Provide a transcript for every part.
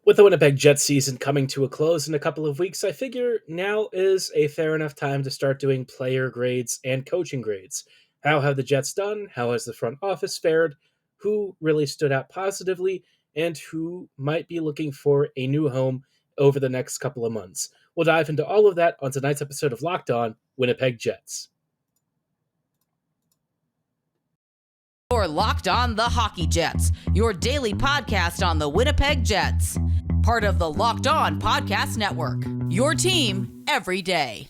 With the Winnipeg Jets season coming to a close in a couple of weeks, I figure now is a fair enough time to start doing player grades and coaching grades. How have the Jets done? How has the front office fared? Who really stood out positively? And who might be looking for a new home over the next couple of months? We'll dive into all of that on tonight's episode of Locked On Winnipeg Jets. You're Locked On the Hockey Jets, your daily podcast on the Winnipeg Jets. Part of the Locked On Podcast Network, your team every day.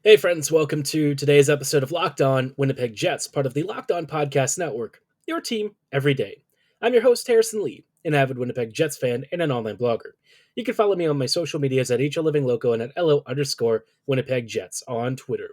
Hey friends, welcome to today's episode of Locked On Winnipeg Jets, part of the Locked On Podcast Network, your team every day. I'm your host, Harrison Lee, an avid Winnipeg Jets fan and an online blogger. You can follow me on my social medias at HLivingLoco and at LO_Winnipeg Jets on Twitter.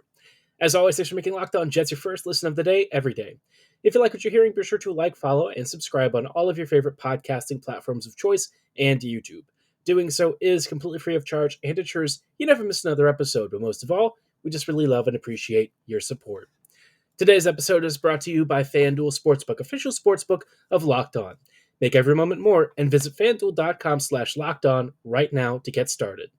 As always, thanks for making Locked On Jets your first listen of the day every day. If you like what you're hearing, be sure to like, follow, and subscribe on all of your favorite podcasting platforms of choice and YouTube. Doing so is completely free of charge and ensures you never miss another episode, but most of all, we just really love and appreciate your support. Today's episode is brought to you by FanDuel Sportsbook, official sportsbook of Locked On. Make every moment more and visit FanDuel.com/LockedOn right now to get started.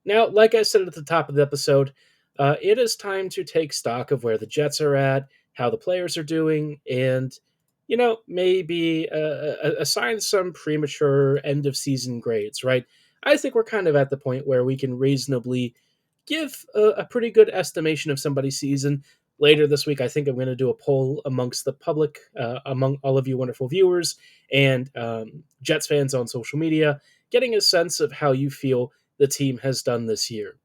Now, like I said at the top of the episode, it is time to take stock of where the Jets are at, how the players are doing, and, maybe assign some premature end-of-season grades, right? I think we're kind of at the point where we can reasonably give a pretty good estimation of somebody's season. Later this week, I think I'm going to do a poll amongst the public, among all of you wonderful viewers and Jets fans on social media, getting a sense of how you feel the team has done this year.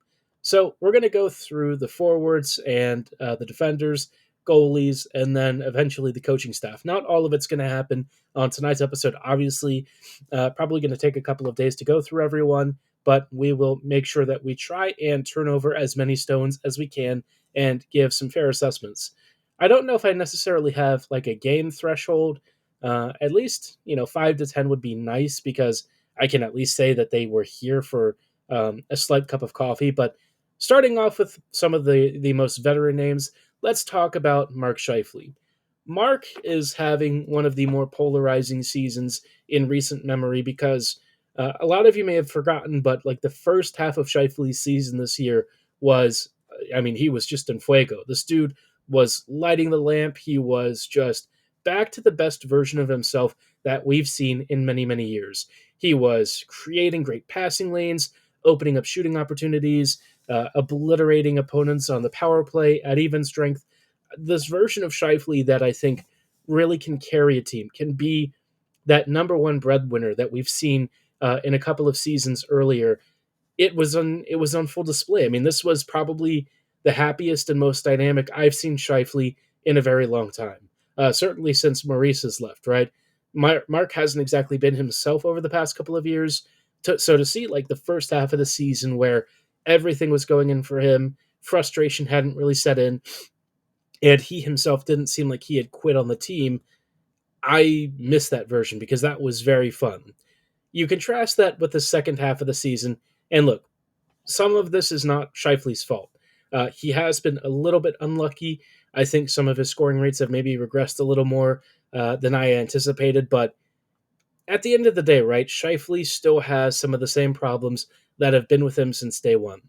So we're going to go through the forwards and the defenders, goalies, and then eventually the coaching staff. Not all of it's going to happen on tonight's episode, obviously. Probably going to take a couple of days to go through everyone, but we will make sure that we try and turn over as many stones as we can and give some fair assessments. I don't know if I necessarily have like a game threshold. At least, 5 to 10 would be nice because I can at least say that they were here for a slight cup of coffee. But starting off with some of the most veteran names, let's talk about Mark Scheifele. Mark is having one of the more polarizing seasons in recent memory because a lot of you may have forgotten, but like the first half of Scheifele's season this year was, he was just in fuego. This dude was lighting the lamp. He was just back to the best version of himself that we've seen in many, many years. He was creating great passing lanes, opening up shooting opportunities, obliterating opponents on the power play at even strength. This version of Scheifele that I think really can carry a team, can be that number one breadwinner that we've seen in a couple of seasons earlier. It was on full display. This was probably the happiest and most dynamic I've seen Scheifele in a very long time. Certainly since Maurice has left, right? Mark hasn't exactly been himself over the past couple of years. So to see like the first half of the season where everything was going in for him, frustration hadn't really set in, and he himself didn't seem like he had quit on the team, I miss that version because that was very fun. You contrast that with the second half of the season, and look, some of this is not Scheifele's fault. He has been a little bit unlucky. I think some of his scoring rates have maybe regressed a little more than I anticipated, but at the end of the day, right, Scheifele still has some of the same problems that have been with him since day one.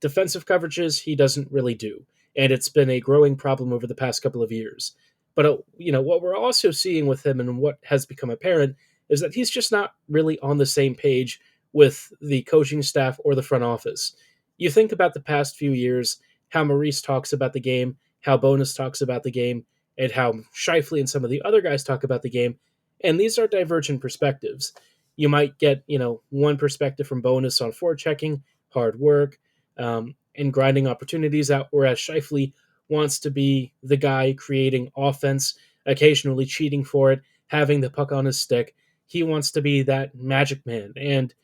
Defensive coverages, he doesn't really do, and it's been a growing problem over the past couple of years. But, what we're also seeing with him and what has become apparent is that he's just not really on the same page with the coaching staff or the front office. You think about the past few years, how Maurice talks about the game, how Bowness talks about the game, and how Scheifele and some of the other guys talk about the game, and these are divergent perspectives. You might get, one perspective from Bowness on forechecking, hard work, and grinding opportunities out, whereas Scheifele wants to be the guy creating offense, occasionally cheating for it, having the puck on his stick. He wants to be that magic man. And,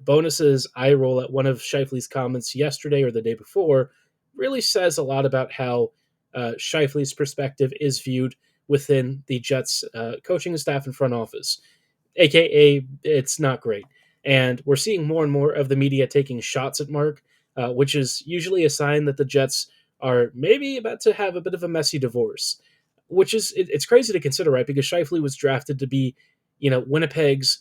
Bowness's eye roll at one of Scheifele's comments yesterday or the day before really says a lot about how Scheifele's perspective is viewed within the Jets coaching staff and front office, aka it's not great. And we're seeing more and more of the media taking shots at Mark, which is usually a sign that the Jets are maybe about to have a bit of a messy divorce, which is it's crazy to consider, right? Because Scheifele was drafted to be, Winnipeg's,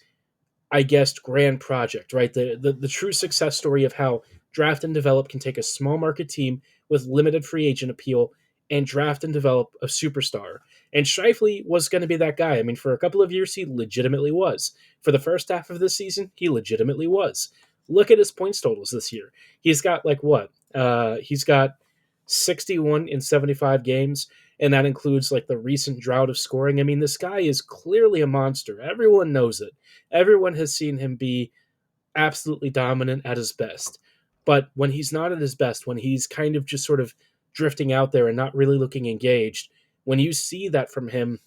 I guess, grand project, right? The true success story of how draft and develop can take a small market team with limited free agent appeal and draft and develop a superstar. And Scheifele was going to be that guy. I mean, for a couple of years, he legitimately was. For the first half of this season, he legitimately was. Look at his points totals this year. He's got like what? He's got 61 in 75 games, and that includes like the recent drought of scoring. I mean, this guy is clearly a monster. Everyone knows it. Everyone has seen him be absolutely dominant at his best. But when he's not at his best, when he's kind of just sort of drifting out there and not really looking engaged, when you see that from him,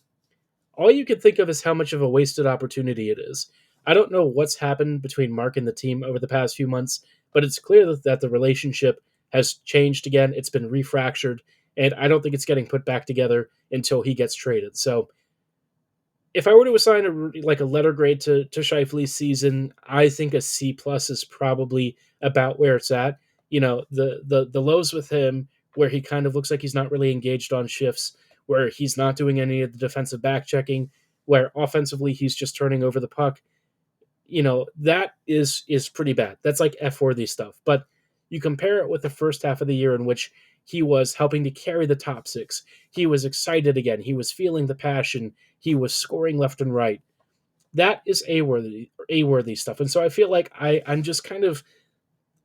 all you can think of is how much of a wasted opportunity it is. I don't know what's happened between Mark and the team over the past few months, but it's clear that the relationship has changed again. It's been refractured, and I don't think it's getting put back together until he gets traded. So if I were to assign a letter grade to Scheifele's season, I think a C plus is probably about where it's at. The lows with him, where he kind of looks like he's not really engaged on shifts, where he's not doing any of the defensive back checking, where offensively he's just turning over the puck. That is pretty bad. That's like F-worthy stuff. But you compare it with the first half of the year in which he was helping to carry the top six. He was excited again. He was feeling the passion. He was scoring left and right. That is A-worthy stuff. And so I feel like I'm just kind of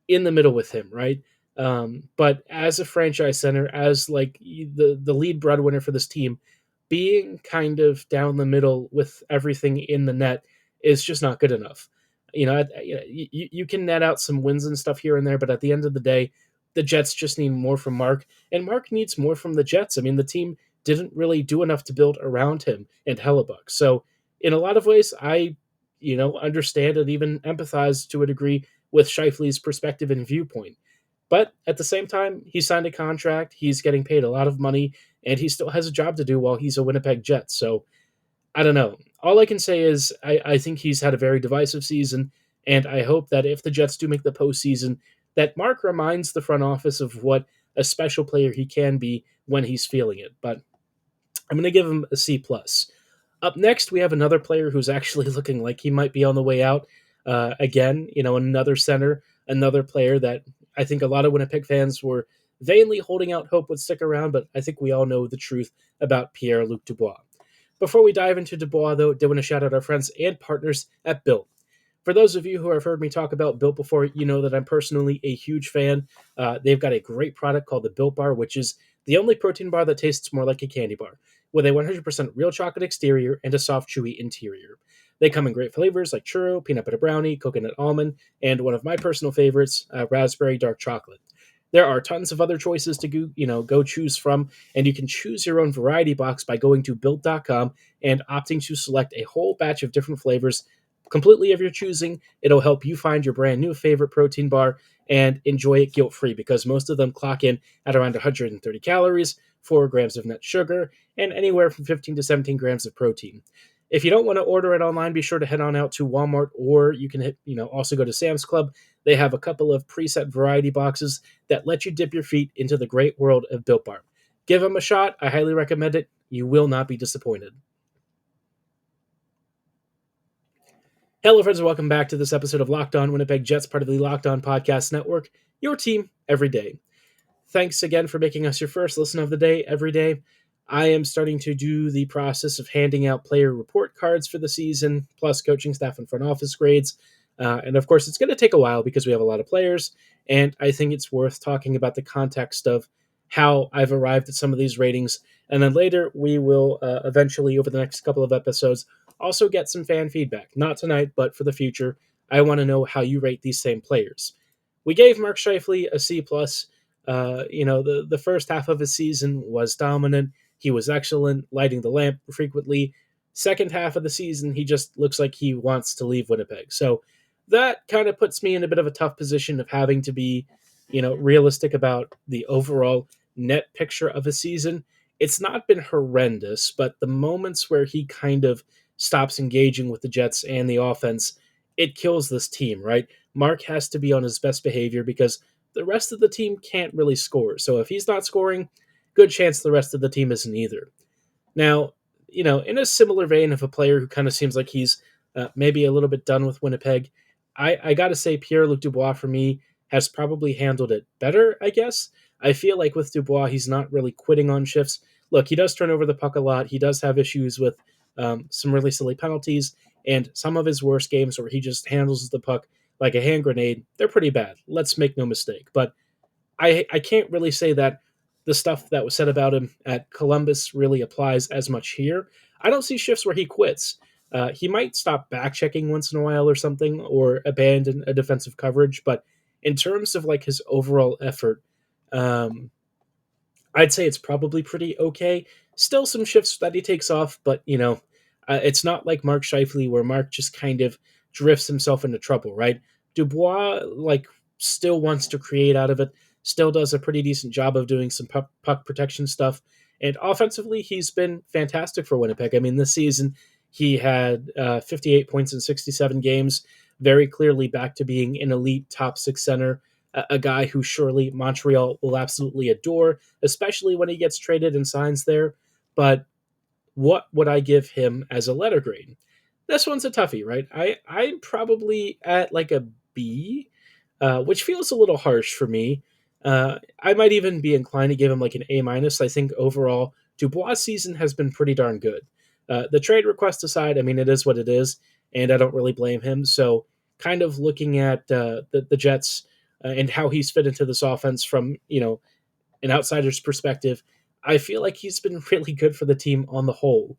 in the middle with him, right? But as a franchise center, as like the lead breadwinner for this team, being kind of down the middle with everything in the net is just not good enough. You can net out some wins and stuff here and there, but at the end of the day, the Jets just need more from Mark, and Mark needs more from the Jets. I mean, the team didn't really do enough to build around him and Hellebuck. So in a lot of ways, I understand and even empathize to a degree with Scheifele's perspective and viewpoint. But at the same time, he signed a contract, he's getting paid a lot of money, and he still has a job to do while he's a Winnipeg Jet. So I don't know. All I can say is I think he's had a very divisive season, and I hope that if the Jets do make the postseason, that Mark reminds the front office of what a special player he can be when he's feeling it. But I'm going to give him a C+. Up next, we have another player who's actually looking like he might be on the way out. Again, another center, another player that I think a lot of Winnipeg fans were vainly holding out hope would stick around, but I think we all know the truth about Pierre-Luc Dubois. Before we dive into Dubois, though, I do want to shout out our friends and partners at Built. For those of you who have heard me talk about Built before, you know that I'm personally a huge fan. They've got a great product called the Built Bar, which is the only protein bar that tastes more like a candy bar, with a 100% real chocolate exterior and a soft, chewy interior. They come in great flavors like churro, peanut butter brownie, coconut almond, and one of my personal favorites, raspberry dark chocolate. There are tons of other choices to go choose from, and you can choose your own variety box by going to built.com and opting to select a whole batch of different flavors completely of your choosing. It'll help you find your brand new favorite protein bar and enjoy it guilt-free, because most of them clock in at around 130 calories, 4 grams of net sugar, and anywhere from 15 to 17 grams of protein. If you don't want to order it online, be sure to head on out to Walmart, or you can also go to Sam's Club. They have a couple of preset variety boxes that let you dip your feet into the great world of Built Bar. Give them a shot. I highly recommend it. You will not be disappointed. Hello, friends, and welcome back to this episode of Locked On Winnipeg Jets, part of the Locked On Podcast Network, your team every day. Thanks again for making us your first listen of the day every day. I am starting to do the process of handing out player report cards for the season, plus coaching staff and front office grades. And of course, it's going to take a while because we have a lot of players, and I think it's worth talking about the context of how I've arrived at some of these ratings. And then later, we will eventually, over the next couple of episodes, also get some fan feedback. Not tonight, but for the future. I want to know how you rate these same players. We gave Mark Scheifele a C+. The first half of his season was dominant. He was excellent, lighting the lamp frequently. Second half of the season, he just looks like he wants to leave Winnipeg. So that kind of puts me in a bit of a tough position of having to be, realistic about the overall net picture of a season. it's not been horrendous, but the moments where he kind of stops engaging with the Jets and the offense, it kills this team, right? Mark has to be on his best behavior because the rest of the team can't really score. So if he's not scoring, good chance the rest of the team isn't either. Now, in a similar vein of a player who kind of seems like he's maybe a little bit done with Winnipeg, I got to say Pierre-Luc Dubois for me has probably handled it better, I guess. I feel like with Dubois, he's not really quitting on shifts. Look, he does turn over the puck a lot. He does have issues with some really silly penalties, and some of his worst games where he just handles the puck like a hand grenade, they're pretty bad. Let's make no mistake. But I can't really say that the stuff that was said about him at Columbus really applies as much here. I don't see shifts where he quits. He might stop back checking once in a while or something, or abandon a defensive coverage. But in terms of like his overall effort, um, I'd say it's probably pretty okay. Still some shifts that he takes off, but it's not like Mark Scheifele where Mark just kind of drifts himself into trouble, right? Dubois like still wants to create out of it, still does a pretty decent job of doing some puck protection stuff, and offensively he's been fantastic for Winnipeg. I mean, this season he had 58 points in 67 games, very clearly back to being an elite top six center, a guy who surely Montreal will absolutely adore, especially when he gets traded and signs there. But what would I give him as a letter grade? This one's a toughie, right? I'm probably at like a B, which feels a little harsh for me. I might even be inclined to give him like an A minus. I think overall Dubois' season has been pretty darn good. The trade request aside, I mean it is what it is, and I don't really blame him. So kind of looking at the Jets and how he's fit into this offense from an outsider's perspective, I feel like he's been really good for the team on the whole.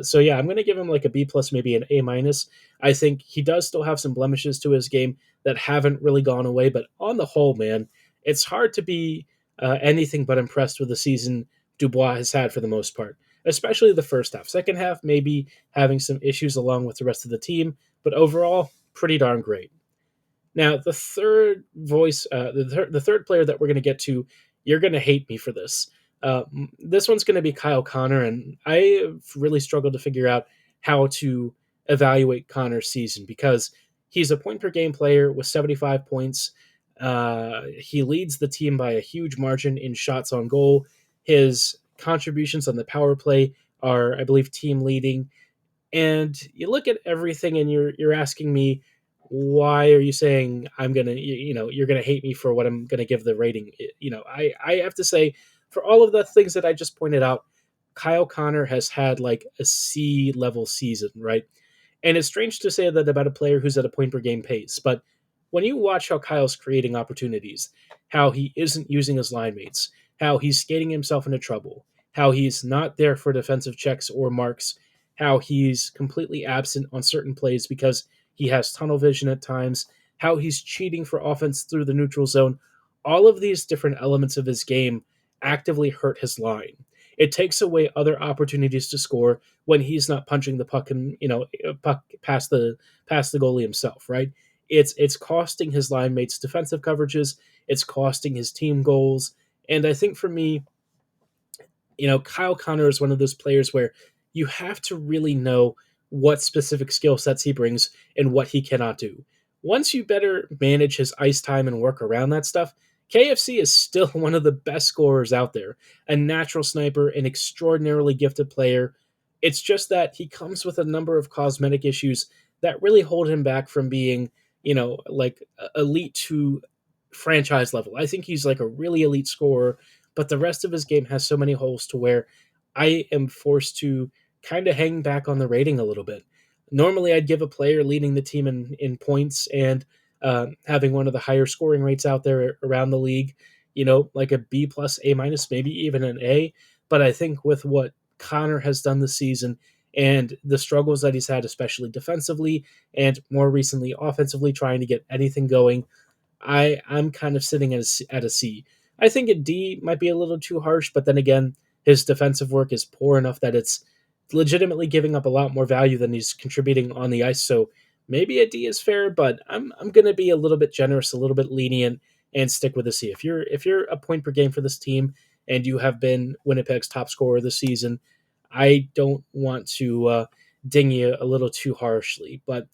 So yeah, I'm going to give him like a B plus, maybe an A minus. I think he does still have some blemishes to his game that haven't really gone away, but on the whole, man, it's hard to be anything but impressed with the season Dubois has had for the most part, especially the first half. Second half, maybe having some issues along with the rest of the team, but overall, pretty darn great. Now, the third voice, the third player that we're going to get to, you're going to hate me for this. This one's going to be Kyle Connor, and I really struggled to figure out how to evaluate Connor's season because he's a point per game player with 75 points. He leads the team by a huge margin in shots on goal. His contributions on the power play are, I believe, team leading. And you look at everything, and you're asking me, why are you saying I'm gonna you're gonna hate me for what I'm gonna give the rating? I have to say, for all of the things that I just pointed out, Kyle Connor has had like a C level season, right? And it's strange to say that about a player who's at a point per game pace, but when you watch how Kyle's creating opportunities, how he isn't using his line mates, how he's skating himself into trouble, how he's not there for defensive checks or marks, how he's completely absent on certain plays because he has tunnel vision at times, how he's cheating for offense through the neutral zone, all of these different elements of his game actively hurt his line. It takes away other opportunities to score when he's not punching the puck and puck past the goalie himself, right? It's costing his line mates defensive coverages, it's costing his team goals, and I think for me, Kyle Connor is one of those players where you have to really know what specific skill sets he brings and what he cannot do. Once you better manage his ice time and work around that stuff, KFC is still one of the best scorers out there, a natural sniper, an extraordinarily gifted player. It's just that he comes with a number of cosmetic issues that really hold him back from being, like elite to franchise level. I think he's like a really elite scorer, but the rest of his game has so many holes to where I am forced to kind of hang back on the rating a little bit. Normally, I'd give a player leading the team in points and having one of the higher scoring rates out there around the league, like a B plus, A minus, maybe even an A. But I think with what Connor has done this season and the struggles that he's had, especially defensively and more recently offensively, trying to get anything going, I'm kind of sitting at a C. I think a D might be a little too harsh, but then again, his defensive work is poor enough that it's legitimately giving up a lot more value than he's contributing on the ice. So maybe a D is fair, but I'm going to be a little bit generous, a little bit lenient, and stick with a C. If you're a point per game for this team and you have been Winnipeg's top scorer this season, I don't want to ding you a little too harshly, but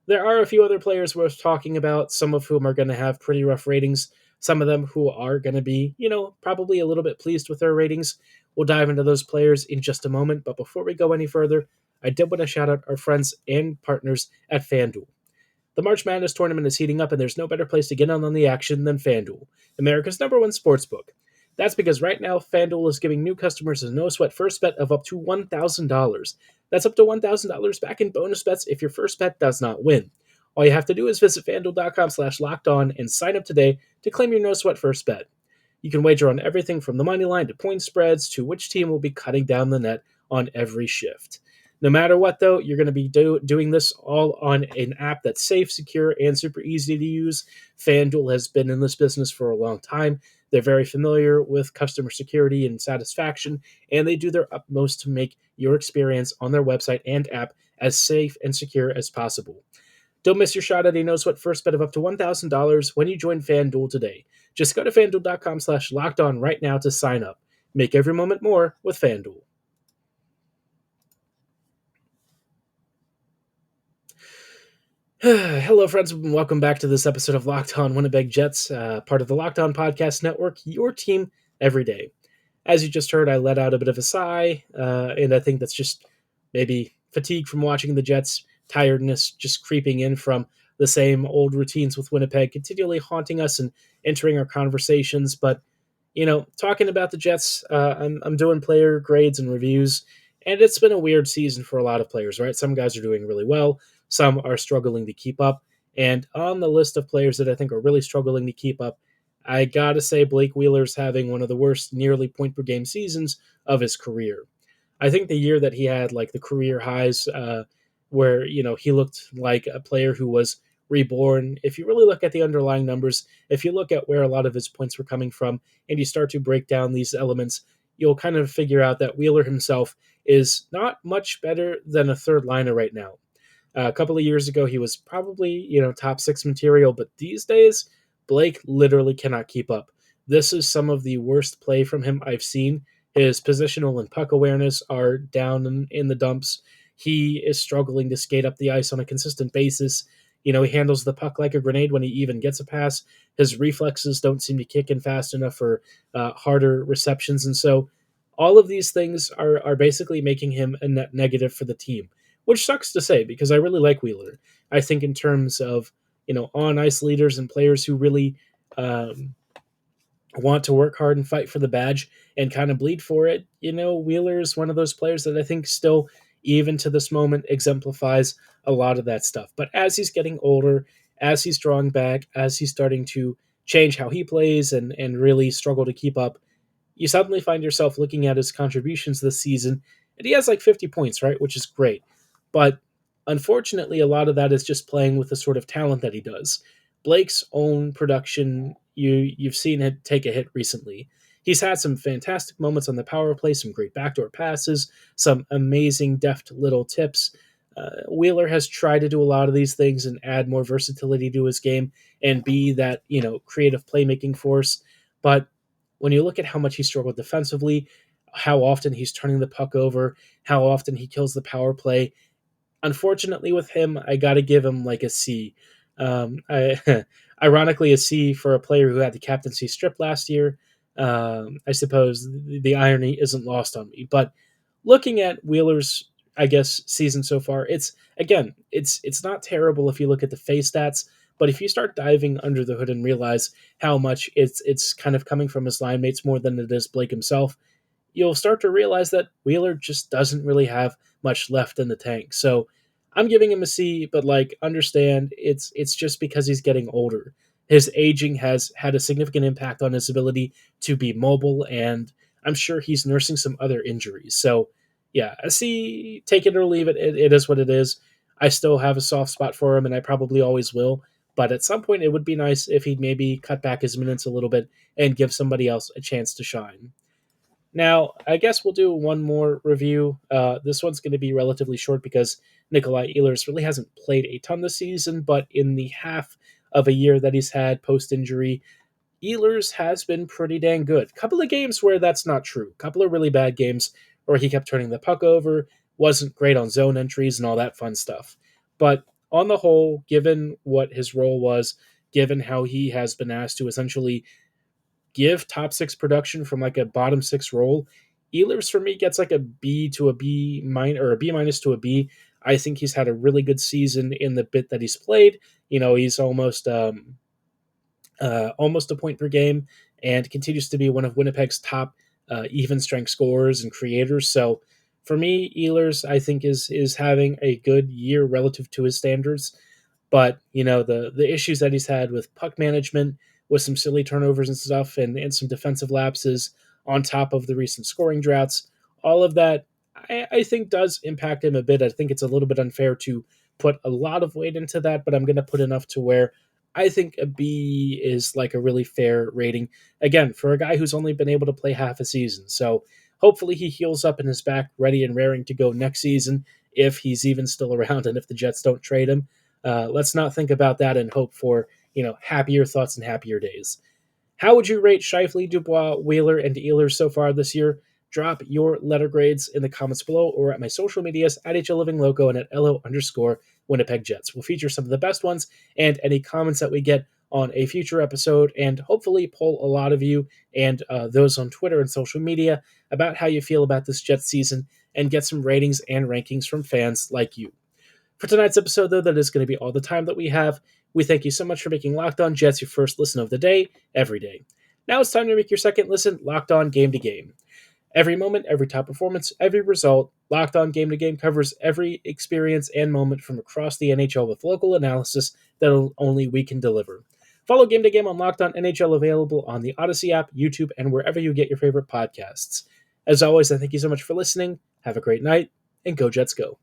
there are a few other players worth talking about, some of whom are going to have pretty rough ratings, some of them who are going to be, probably a little bit pleased with their ratings. We'll dive into those players in just a moment, but before we go any further, I did want to shout out our friends and partners at FanDuel. The March Madness tournament is heating up, and there's no better place to get in on the action than FanDuel, America's #1 sportsbook. That's because right now, FanDuel is giving new customers a no-sweat first bet of up to $1,000. That's up to $1,000 back in bonus bets if your first bet does not win. All you have to do is visit FanDuel.com/lockedon and sign up today to claim your no-sweat first bet. You can wager on everything from the money line to point spreads to which team will be cutting down the net on every shift. No matter what, though, you're going to be doing this all on an app that's safe, secure, and super easy to use. FanDuel has been in this business for a long time. They're very familiar with customer security and satisfaction, and they do their utmost to make your experience on their website and app as safe and secure as possible. Don't miss your shot at a no-sweat first bet of up to $1,000 when you join FanDuel today. Just go to FanDuel.com/lockedon right now to sign up. Make every moment more with FanDuel. Hello, friends, and welcome back to this episode of Locked On Winnipeg Jets, part of the Locked On Podcast Network, your team every day. As you just heard, I let out a bit of a sigh, and I think that's just maybe fatigue from watching the Jets, tiredness just creeping in from the same old routines with Winnipeg, continually haunting us and entering our conversations. But, talking about the Jets, I'm doing player grades and reviews, and it's been a weird season for a lot of players, right? Some guys are doing really well. Some are struggling to keep up. And on the list of players that I think are really struggling to keep up, I got to say Blake Wheeler's having one of the worst nearly point-per-game seasons of his career. I think the year that he had like the career highs where, he looked like a player who was reborn. If you really look at the underlying numbers, if you look at where a lot of his points were coming from, and you start to break down these elements, you'll kind of figure out that Wheeler himself is not much better than a third liner right now. A couple of years ago, he was probably, top 6 material, but these days, Blake literally cannot keep up. This is some of the worst play from him I've seen. His positional and puck awareness are down in the dumps. He is struggling to skate up the ice on a consistent basis. He handles the puck like a grenade when he even gets a pass. His reflexes don't seem to kick in fast enough for harder receptions. And so all of these things are basically making him a net negative for the team, which sucks to say because I really like Wheeler. I think in terms of, on-ice leaders and players who really want to work hard and fight for the badge and kind of bleed for it, Wheeler is one of those players that I think still, even to this moment, exemplifies a lot of that stuff. But as he's getting older, as he's drawing back, as he's starting to change how he plays and really struggle to keep up, you suddenly find yourself looking at his contributions this season, and he has like 50 points, right? Which is great. But unfortunately, a lot of that is just playing with the sort of talent that he does. Blake's own production, you've seen it take a hit recently. He's had some fantastic moments on the power play, some great backdoor passes, some amazing deft little tips. Wheeler has tried to do a lot of these things and add more versatility to his game and be that, creative playmaking force. But when you look at how much he struggled defensively, how often he's turning the puck over, how often he kills the power play, unfortunately with him, I got to give him like a C. Ironically, a C for a player who had the captaincy stripped last year. I suppose the irony isn't lost on me. But looking at Wheeler's, I guess, season so far, it's not terrible if you look at the face stats. But if you start diving under the hood and realize how much it's kind of coming from his line mates more than it is Blake himself, you'll start to realize that Wheeler just doesn't really have much left in the tank. So I'm giving him a C, but understand it's just because he's getting older. His aging has had a significant impact on his ability to be mobile, and I'm sure he's nursing some other injuries. So yeah, a C, take it or leave it. It is what it is. I still have a soft spot for him, and I probably always will. But at some point, it would be nice if he'd maybe cut back his minutes a little bit and give somebody else a chance to shine. Now, I guess we'll do one more review. This one's going to be relatively short because Nikolai Ehlers really hasn't played a ton this season, but in the half of a year that he's had post-injury, Ehlers has been pretty dang good. Couple of games where that's not true. Couple of really bad games where he kept turning the puck over, wasn't great on zone entries and all that fun stuff. But on the whole, given what his role was, given how he has been asked to essentially give top six production from like a bottom six role, Ehlers for me gets like a B to a B minus or a B minus to a B. I think he's had a really good season in the bit that he's played. He's almost a point per game and continues to be one of Winnipeg's top even strength scorers and creators. So for me, Ehlers I think is having a good year relative to his standards. But the issues that he's had with puck management, with some silly turnovers and stuff, and some defensive lapses on top of the recent scoring droughts, all of that I think does impact him a bit. I think it's a little bit unfair to put a lot of weight into that, but I'm going to put enough to where I think a B is like a really fair rating. Again, for a guy who's only been able to play half a season. So hopefully he heals up and is back ready and raring to go next season if he's even still around and if the Jets don't trade him. Let's not think about that and hope for, happier thoughts and happier days. How would you rate Scheifele, Dubois, Wheeler, and Ehlers so far this year? Drop your letter grades in the comments below or at my social medias at HLivingLoco and at LO_Winnipeg Jets. We'll feature some of the best ones and any comments that we get on a future episode and hopefully poll a lot of you and those on Twitter and social media about how you feel about this Jets season and get some ratings and rankings from fans like you. For tonight's episode, though, that is going to be all the time that we have. We thank you so much for making Locked On Jets your first listen of the day, every day. Now it's time to make your second listen Locked On Game to Game. Every moment, every top performance, every result, Locked On Game to Game covers every experience and moment from across the NHL with local analysis that only we can deliver. Follow Game to Game on Locked On NHL, available on the Odyssey app, YouTube, and wherever you get your favorite podcasts. As always, I thank you so much for listening. Have a great night, and go Jets go.